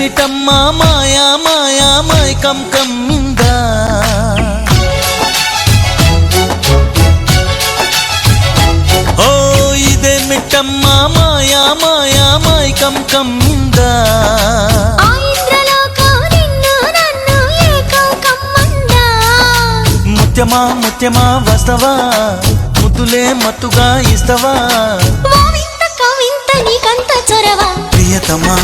ఇదేమిటమ్మా మాయా మాయా మైకం కమ్మిందా ఓ ఇదేమిటమ్మా మాయా మాయా మైకం కమ్మిందా ముత్యమా ముత్యమా వస్తవా ముద్దులే మత్తుగా ఇస్తవా ప్రియతమా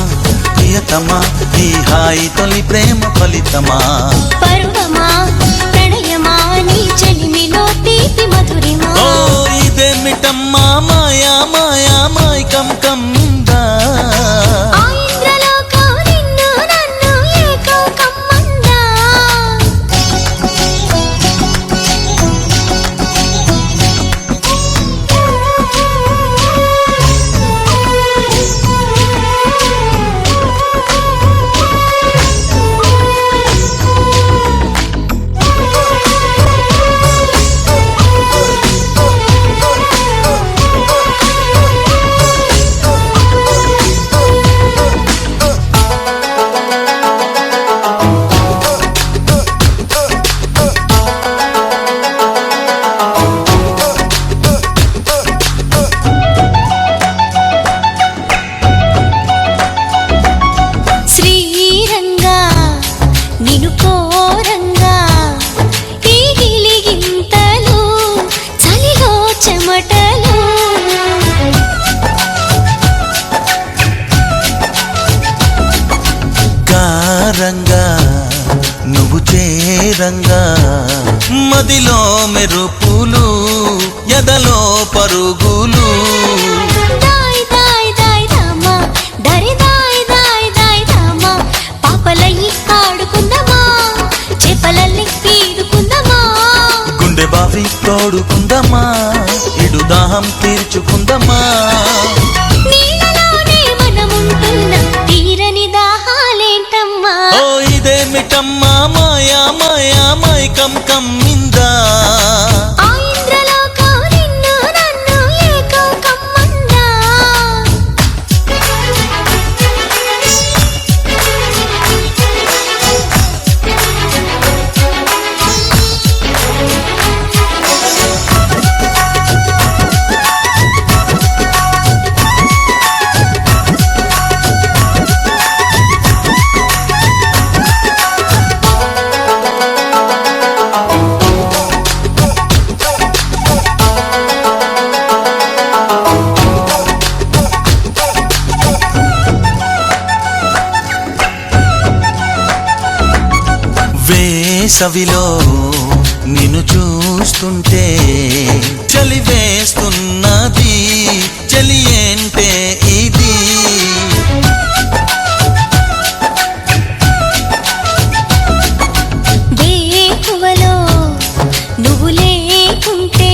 ప్రియతమా ఈ హాయి తొలి ప్రేమ ఫలితమా పరువమా ప్రణయమా నీ చెలిమిలో తీపి మధురిమా ఓ ఇదేమిటమ్మా మాయా మాయా మైకం కమ్మిందా రంగా నువ్వు చేరంగా మదిలో మెరుపులు ఎదలో పరుగులు గుండె బావి తోడుకుందమా ఇడు దాహం తీర్చుకుందమా ఓ ఇదేమిటమ్మా మాయా మాయా మైకం కమ్మిందా వేసవిలో నిన్ను చూస్తుంటే చలి వేస్తున్నది చలి ఏంటే ఇది వేకువలో నువ్వు లేకుంటే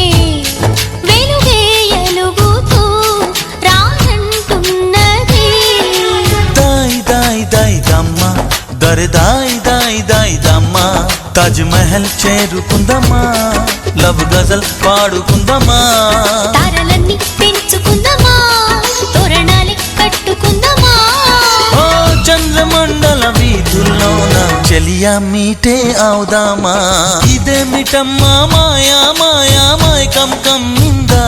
వెలుగే ఎలుగుతూ రానంటున్నది దాయ్ దాయ్ దాయ్ దమ్మ దరి దాయ్ దాయ్ దాయ్ దమ్మ తాజ్ మహల్ చేరుకుందమా లవ్ గజల్ పాడుకుందమా తారలన్నీ పెంచుకుందమా తోరణాలే కట్టుకుందమా ఓ చంద్రమండల వీధుల్లోన చెలియా మీటే అవుదామా ఇదేమిటమ్మా మాయా మాయా మైకం కమ్మిందా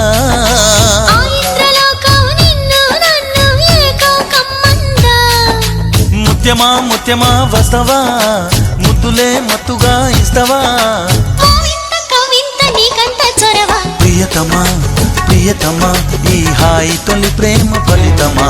ముత్యమా ముత్యమా వస్తవా ముద్దులే మత్తుగా ఇస్తవా ప్రియతమా ప్రియతమా ఈ హాయి తొలి ప్రేమ ఫలితమా